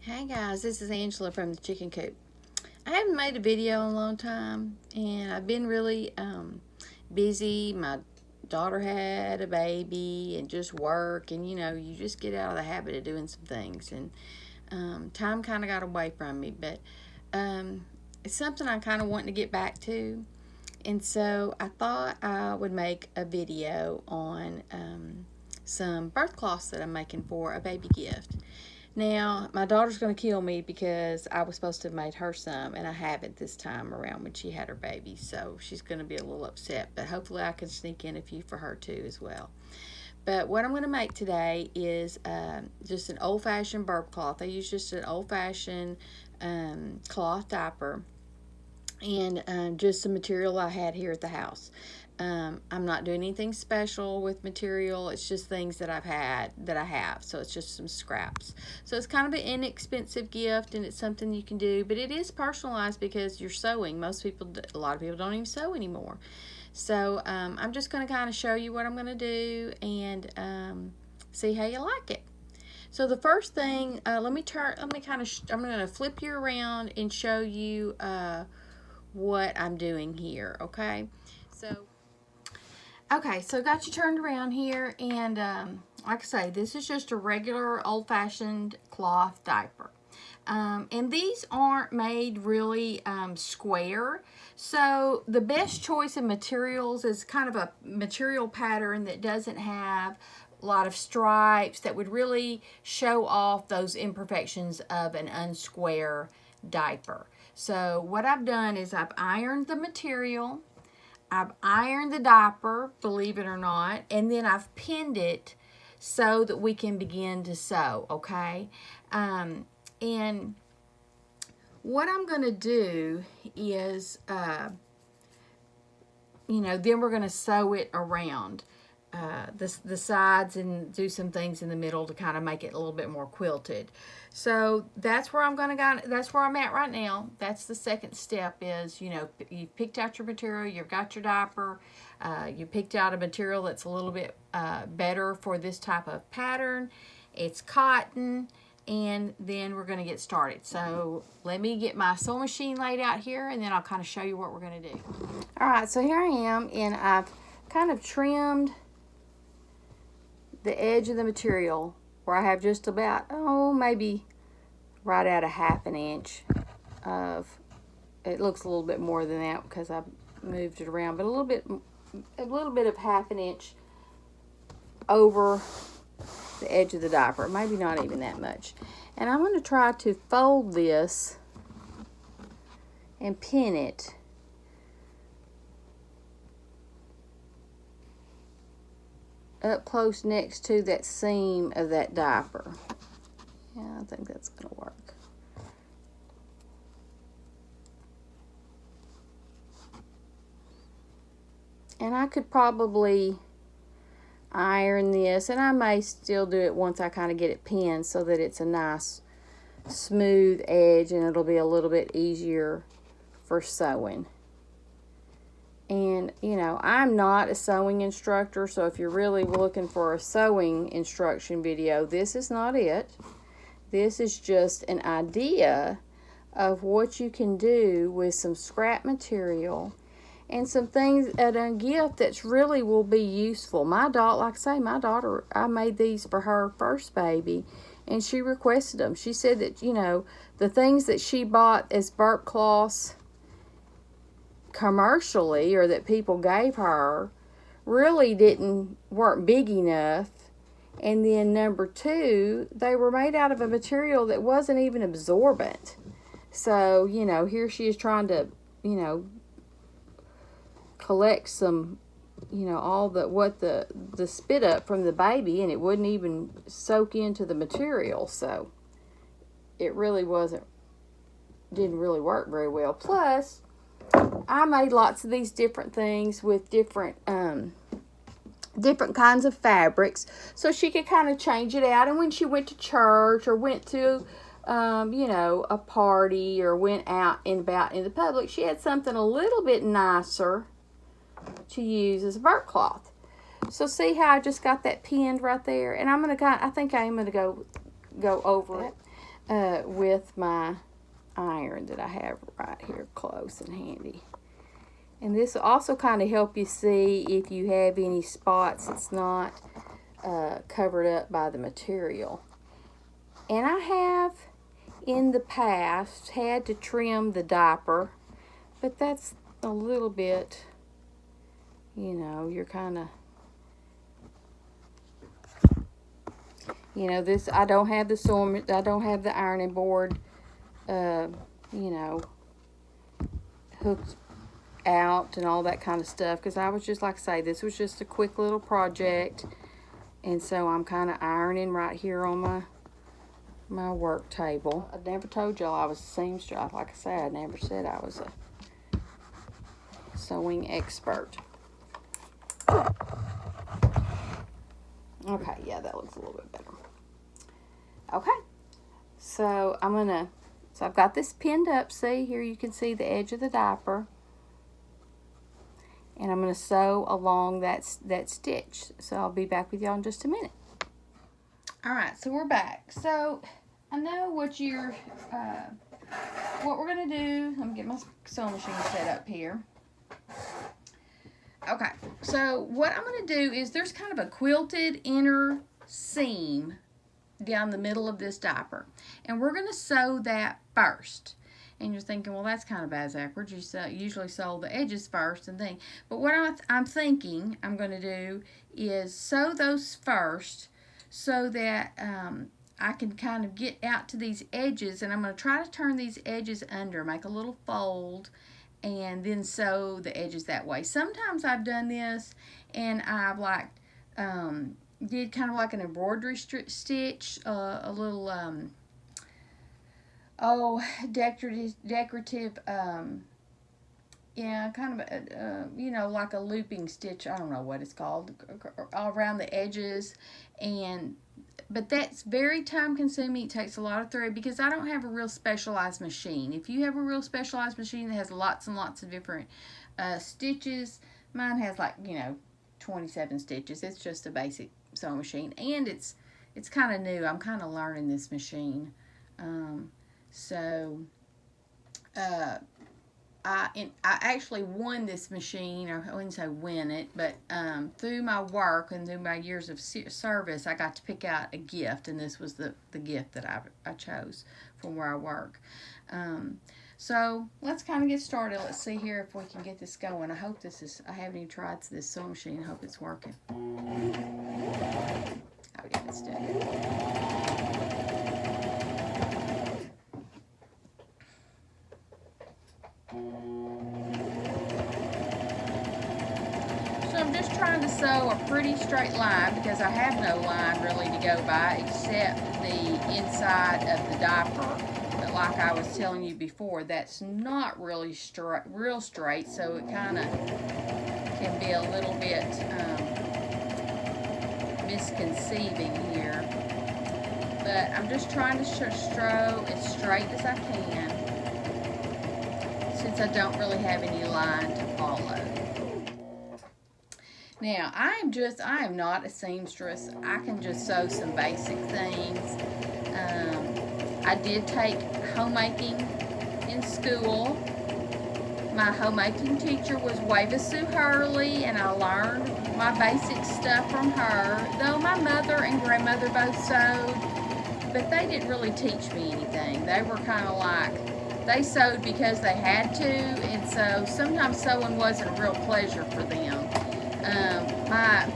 Hey guys, this is Angela from the Chicken Coop. I haven't made a video in a long time, and I've been really busy. My daughter had a baby and just work, and you just get out of the habit of doing some things, and time kind of got away from me, but it's something I kind of want to get back to, and so I thought I would make a video on some birth cloths that I'm making for a baby gift. Now, my daughter's going to kill me because I was supposed to have made her some, and I haven't this time around when she had her baby, so she's going to be a little upset, but hopefully I can sneak in a few for her too as well. But what I'm going to make today is just an old-fashioned burp cloth. I use just an old-fashioned cloth diaper and just some material I had here at the house. I'm not doing anything special with material. It's just things that I have. So it's just some scraps. So it's kind of an inexpensive gift, and it's something you can do, but it is personalized because you're sewing. A lot of people don't even sew anymore. So I'm just going to kind of show you what I'm going to do and see how you like it. So the first thing, I'm going to flip you around and show you what I'm doing here, okay? So got you turned around here, and like I say, this is just a regular old-fashioned cloth diaper. And these aren't made really square, so the best choice of materials is kind of a material pattern that doesn't have a lot of stripes, that would really show off those imperfections of an unsquare diaper. So what I've done is I've ironed the material, I've ironed the diaper, believe it or not, and then I've pinned it so that we can begin to sew, okay? And what I'm going to do is, then we're going to sew it around the sides and do some things in the middle to kind of make it a little bit more quilted. So that's where I'm at right now. That's the second step is, you picked out your material, you've got your diaper, you picked out a material that's a little bit better for this type of pattern. It's cotton, and then we're going to get started. So let me get my sewing machine laid out here, and then I'll kind of show you what we're going to do. All right, so here I am, and I've kind of trimmed the edge of the material where I have just about, maybe right at a ½ inch of, it looks a little bit more than that because I've moved it around, but a little bit of ½ inch over the edge of the diaper, maybe not even that much. And I'm going to try to fold this and pin it up close next to that seam of that diaper. Yeah, I think that's going to work. And I could probably iron this, and I may still do it once I kind of get it pinned so that it's a nice smooth edge and it'll be a little bit easier for sewing. And, I'm not a sewing instructor, so if you're really looking for a sewing instruction video, this is not it. This is just an idea of what you can do with some scrap material and some things at a gift that's really will be useful. My daughter, I made these for her first baby, and she requested them. She said that, the things that she bought as burp cloths commercially, or that people gave her, really weren't big enough. And then number two, they were made out of a material that wasn't even absorbent. So, here she is trying to, collect some, all the spit up from the baby, and it wouldn't even soak into the material. So it really didn't really work very well. Plus, I made lots of these different things with different kinds of fabrics, so she could kind of change it out. And when she went to church or went to, a party or went out and about in the public, she had something a little bit nicer to use as a burp cloth. So see how I just got that pinned right there, and I think I am gonna go over it. with my iron that I have right here close and handy. And this will also kind of help you see if you have any spots that's not covered up by the material. And I have in the past had to trim the diaper, but that's a little bit, you know, you're kind of, you know, this, I don't have the sewing, I don't have the ironing board, you know, hooked out and all that kind of stuff, because I was just, like I say, this was just a quick little project, and so I'm kind of ironing right here on my work table. I never told y'all I was a seamstress. Like I said, I never said I was a sewing expert. Okay, yeah, that looks a little bit better. Okay, so I've got this pinned up. See, here you can see the edge of the diaper. And I'm going to sew along that stitch. So I'll be back with y'all in just a minute. Alright, so we're back. So I know what what we're going to do. Let me get my sewing machine set up here. Okay, so what I'm going to do is there's kind of a quilted inner seam down the middle of this diaper. And we're going to sew that first. And you're thinking, well, that's kind of backwards. You usually sew the edges first and thing. But what I'm thinking I'm going to do is sew those first so that I can kind of get out to these edges. And I'm going to try to turn these edges under, make a little fold, and then sew the edges that way. Sometimes I've done this and I've like did kind of like an embroidery stitch, a little decorative, yeah, kind of, you know, like a looping stitch, I don't know what it's called, all around the edges, but that's very time consuming. It takes a lot of thread because I don't have a real specialized machine. If you have a real specialized machine that has lots and lots of different stitches, mine has like, you know, 27 stitches. It's just a basic sewing machine, and it's kind of new. I'm kind of learning this machine. So, I actually won this machine, or I wouldn't say win it, but through my work and through my years of service, I got to pick out a gift, and this was the gift that I chose from where I work. So let's kind of get started. Let's see here if we can get this going. I hope I haven't even tried this sewing machine. I hope it's working. Oh yeah, it's doing it. So I'm just trying to sew a pretty straight line because I have no line really to go by except the inside of the diaper. But like I was telling you before, that's not really real straight, so it kind of can be a little bit misconceiving here. But I'm just trying to sew as straight as I can, since I don't really have any line to follow. Now, I am not a seamstress. I can just sew some basic things. I did take homemaking in school. My homemaking teacher was Wava Sue Hurley, and I learned my basic stuff from her. Though my mother and grandmother both sewed, but they didn't really teach me anything. They were kind of like, they sewed because they had to, and so sometimes sewing wasn't a real pleasure for them. My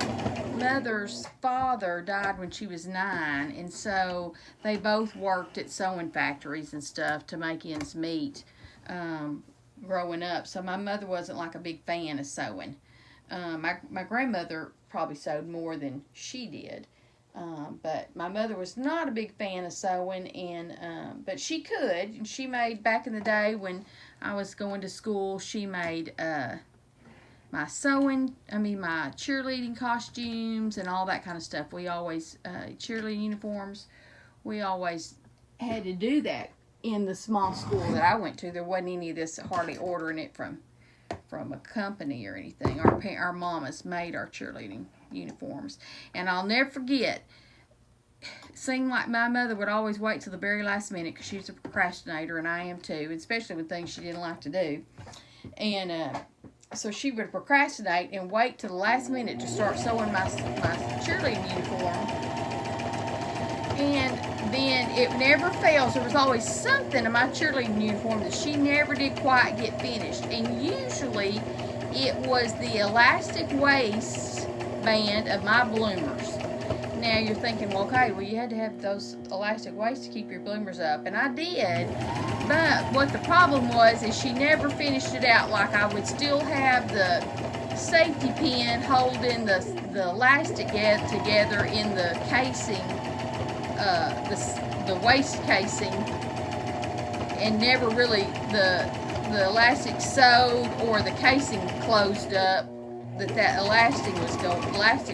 mother's father died when she was 9, and so they both worked at sewing factories and stuff to make ends meet growing up. So my mother wasn't like a big fan of sewing. My grandmother probably sewed more than she did. But my mother was not a big fan of sewing, and but she could. And she made, back in the day when I was going to school, she made my cheerleading costumes and all that kind of stuff. We always, cheerleading uniforms, we always had to do that in the small school that I went to. There wasn't any of this hardly ordering it from a company or anything. Our mamas made our cheerleading uniforms. And I'll never forget, seemed like my mother would always wait till the very last minute, because she's a procrastinator, and I am too, especially with things she didn't like to do. And so she would procrastinate and wait till the last minute to start sewing my cheerleading uniform. And then it never fails. There was always something in my cheerleading uniform that she never did quite get finished. And usually it was the elastic waistband of my bloomers. Now you're thinking, well, okay, well, you had to have those elastic waists to keep your bloomers up. And I did. But what the problem was is she never finished it out. Like, I would still have the safety pin holding the elastic together in the casing, the waist casing, and never really the elastic sewed or the casing closed up that elastic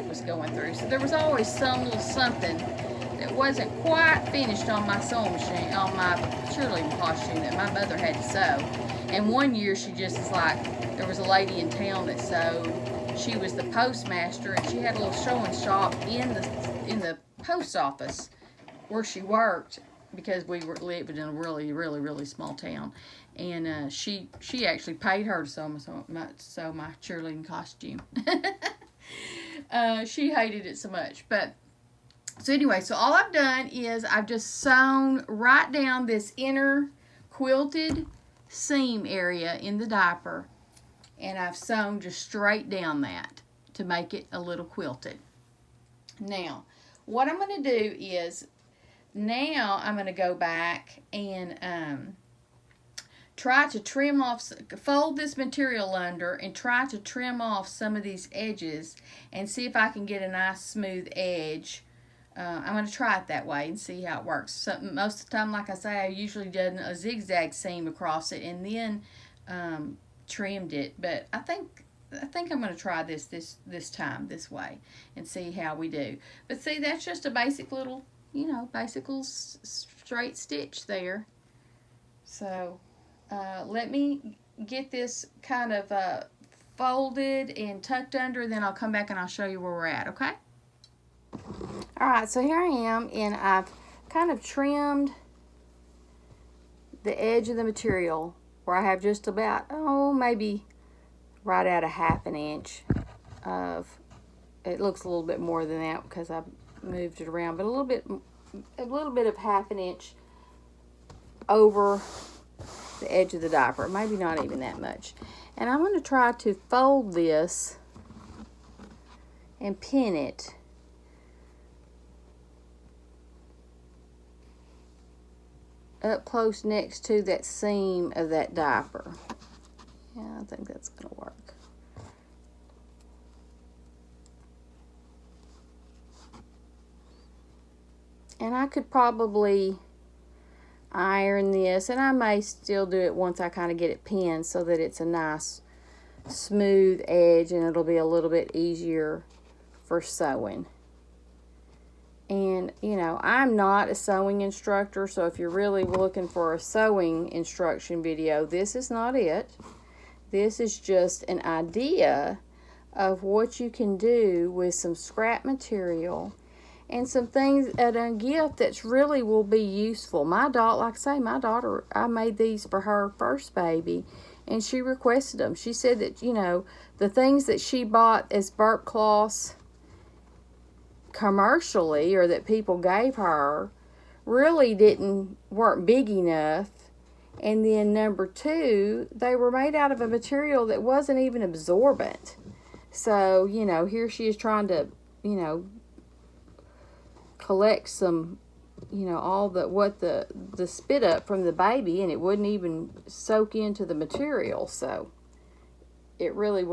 was going through. So there was always some little something that wasn't quite finished on my sewing machine, on my cheerleading costume that my mother had to sew. And one year she just was like, there was a lady in town that sewed. She was the postmaster, and she had a little sewing shop in the post office where she worked, because we lived in a really, really, really small town. And she actually paid her to sew my cheerleading costume. She hated it so much. But so anyway, so all I've done is I've just sewn right down this inner quilted seam area in the diaper, and I've sewn just straight down that to make it a little quilted. Now, what I'm going to do is, now I'm going to go back and try to trim off, fold this material under and try to trim off some of these edges and see if I can get a nice smooth edge. I'm going to try it that way and see how it works. So, most of the time, like I say, I usually done a zigzag seam across it and then trimmed it. But I think I'm going to try this time this way and see how we do. But see, that's just a basic little, basic little straight stitch there. So let me get this kind of folded and tucked under, and then I'll come back and I'll show you where we're at, okay? Alright, so here I am, and I've kind of trimmed the edge of the material where I have just about, maybe right at a ½ inch of, it looks a little bit more than that because I've moved it around, but a little bit of ½ inch over the edge of the diaper, maybe not even that much. And I'm going to try to fold this and pin it up close next to that seam of that diaper. Yeah, I think that's going to work. And I could probably iron this, and I may still do it once I kind of get it pinned so that it's a nice smooth edge and it'll be a little bit easier for sewing. And I'm not a sewing instructor, so if you're really looking for a sewing instruction video, this is not it. This is just an idea of what you can do with some scrap material and some things at a gift that's really will be useful. My daughter, I made these for her first baby, and she requested them. She said that, the things that she bought as burp cloths commercially, or that people gave her, really weren't big enough. And then number two, they were made out of a material that wasn't even absorbent. So, here she is trying to, collect some, all the spit up from the baby, and it wouldn't even soak into the material. So it really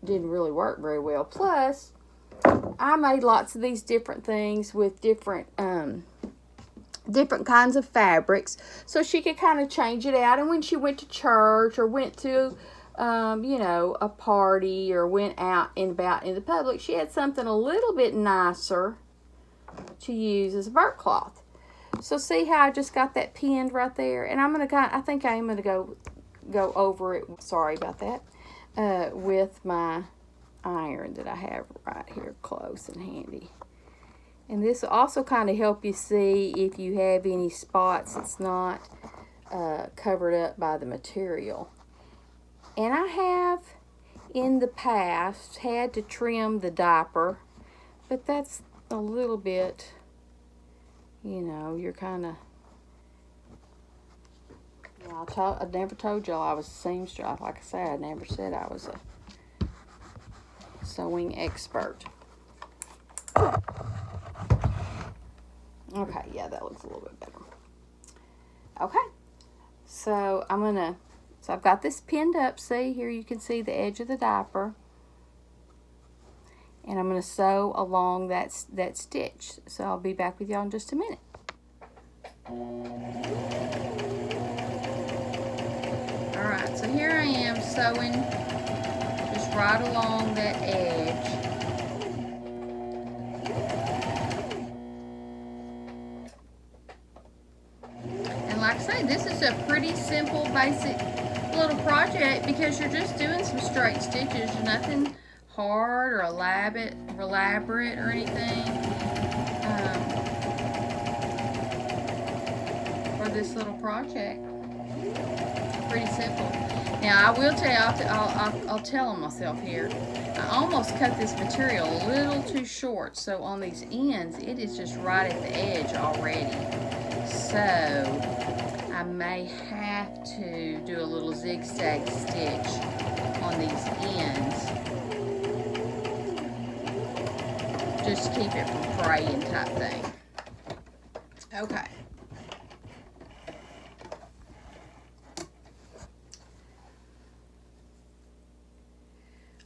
didn't really work very well. Plus, I made lots of these different things with different kinds of fabrics, so she could kind of change it out. And when she went to church or went to, a party or went out and about in the public, she had something a little bit nicer to use as a burp cloth. So see how I just got that pinned right there, and I think I am gonna go over it. Sorry about that. With my iron that I have right here close and handy. And this will also kind of help you see if you have any spots that's not covered up by the material. And I have in the past had to trim the diaper, but that's a little bit, you know, you're kind of, I never told y'all I was a seamstress. Like I said, I never said I was a sewing expert. Okay, yeah, that looks a little bit better. Okay, so I've got this pinned up. See, here you can see the edge of the diaper. And I'm going to sew along that stitch. So I'll be back with y'all in just a minute. Alright, so here I am sewing just right along that edge. And like I say, this is a pretty simple, basic little project because you're just doing some straight stitches. Nothing hard or elaborate or anything for this little project. Pretty simple. Now I will tell you, I'll tell on myself here. I almost cut this material a little too short, so on these ends it is just right at the edge already. So I may have to do a little zigzag stitch on these ends just to keep it from fraying type thing. Okay.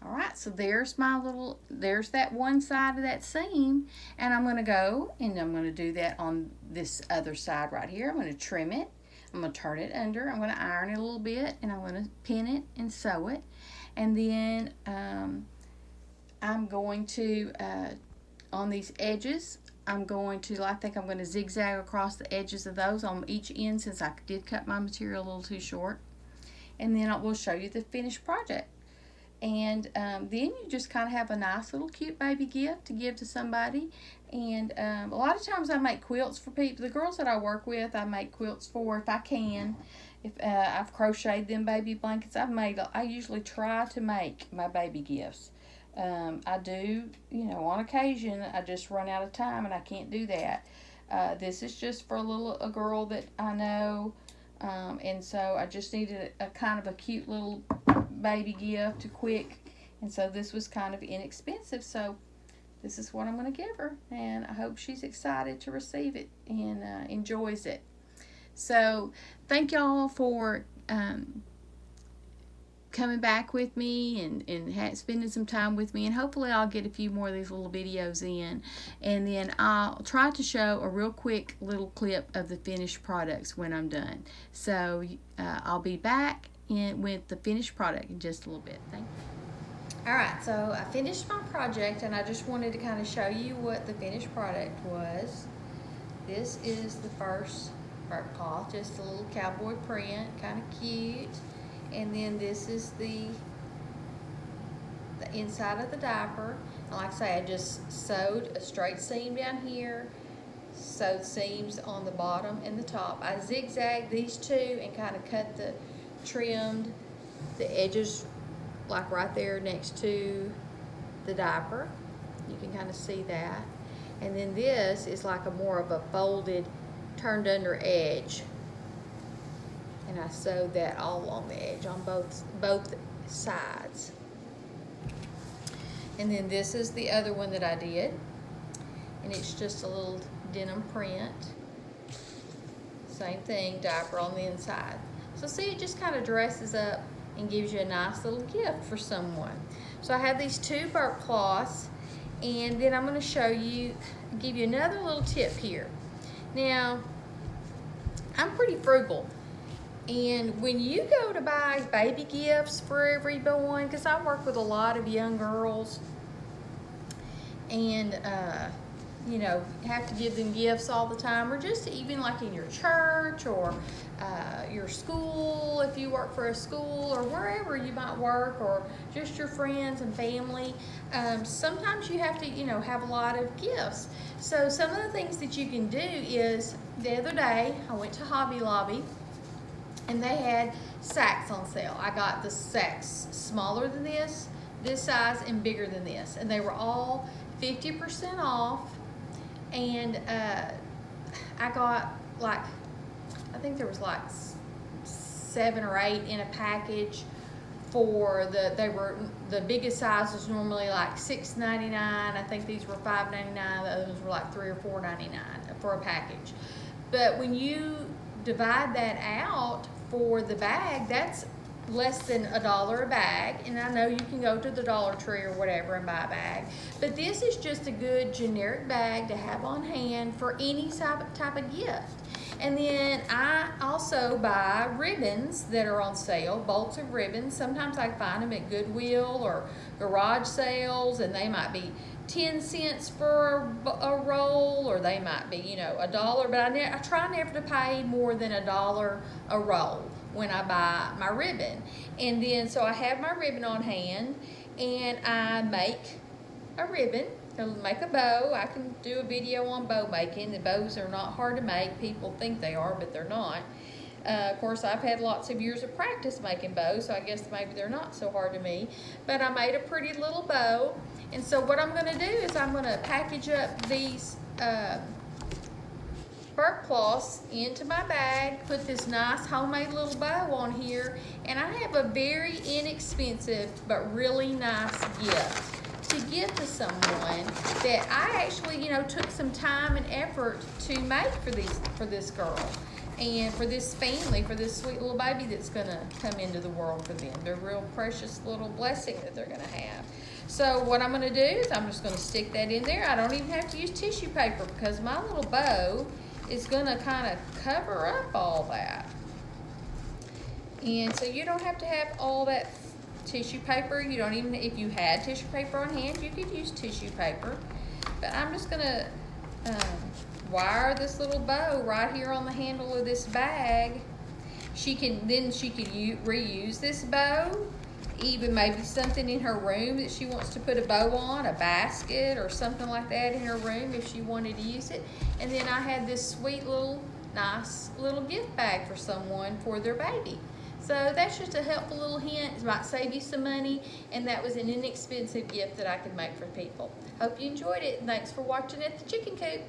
Alright, so there's that one side of that seam, and I'm going to go and I'm going to do that on this other side right here. I'm going to trim it, I'm going to turn it under, I'm going to iron it a little bit, and I'm going to pin it and sew it. And then I'm going to, on these edges, I think I'm going to zigzag across the edges of those on each end since I did cut my material a little too short. And then I will show you the finished project. And then you just kind of have a nice little cute baby gift to give to somebody. And a lot of times I make quilts for people. The girls that I work with, I make quilts for if I can. If I've crocheted them baby blankets, I usually try to make my baby gifts. I do, you know, on occasion, I just run out of time and I can't do that. This is just for a girl that I know. And so I just needed a kind of a cute little baby gift, quick, and so this was kind of inexpensive, so this is what I'm going to give her, and I hope she's excited to receive it and enjoys it. So thank y'all for coming back with me and spending some time with me, and hopefully I'll get a few more of these little videos in, and then I'll try to show a real quick little clip of the finished products when I'm done. So I'll be back with the finished product in just a little bit. Thank you. Alright, so I finished my project, and I just wanted to kind of show you what the finished product was. This is the first burp cloth, just a little cowboy print, kind of cute. And then this is the inside of the diaper. And like I say, I just sewed a straight seam down here, sewed seams on the bottom and the top. I zigzagged these two and kind of trimmed the edges like right there next to the diaper. You can kind of see that. And then this is like more of a folded, turned under edge. And I sewed that all along the edge on both sides. And then this is the other one that I did. And it's just a little denim print. Same thing, diaper on the inside. So see, it just kind of dresses up and gives you a nice little gift for someone. So I have these two burp cloths, and then I'm going to give you another little tip here. Now, I'm pretty frugal, and when you go to buy baby gifts for everyone, because I work with a lot of young girls, and you know, have to give them gifts all the time, or just even like in your church or your school, if you work for a school, or wherever you might work, or just your friends and family. Sometimes you have to, you know, have a lot of gifts. So some of the things that you can do is, the other day I went to Hobby Lobby and they had sacks on sale. I got the sacks smaller than this size, and bigger than this, and they were all 50% off. And I got like, I think there was like 7 or 8 in a package. For the biggest size was normally like $6.99. I think these were $5.99. The others were like $3 or $4.99 for a package. But when you divide that out for the bag, that's less than $1 a bag. And I know you can go to the Dollar Tree or whatever and buy a bag, but this is just a good generic bag to have on hand for any type of gift. And then I also buy ribbons that are on sale, bolts of ribbons. Sometimes I find them at Goodwill or garage sales, and they might be 10 cents for a roll, or they might be, you know, $1. But I try never to pay more than $1 a roll when I buy my ribbon. And then, so I have my ribbon on hand, and I make a ribbon. To make a bow. I can do a video on bow making. The bows are not hard to make. People think they are, but they're not. Of course, I've had lots of years of practice making bows, so I guess maybe they're not so hard to me. But I made a pretty little bow. And so what I'm going to do is I'm going to package up these burp cloths into my bag, put this nice homemade little bow on here, and I have a very inexpensive but really nice gift to give to someone that I actually, you know, took some time and effort to make for this girl, and for this family, for this sweet little baby that's gonna come into the world for them. They're a real precious little blessing that they're gonna have. So what I'm gonna do is I'm just gonna stick that in there. I don't even have to use tissue paper because my little bow is gonna kind of cover up all that. And so you don't have to have all that tissue paper. You don't even, if you had tissue paper on hand, you could use tissue paper. But I'm just gonna wire this little bow right here on the handle of this bag. She could reuse this bow, even maybe something in her room that she wants to put a bow on, a basket or something like that in her room if she wanted to use it. And then I had this sweet little, nice little gift bag for someone for their baby. So that's just a helpful little hint. It might save you some money, and that was an inexpensive gift that I could make for people. Hope you enjoyed it, and thanks for watching at the Chicken Coop.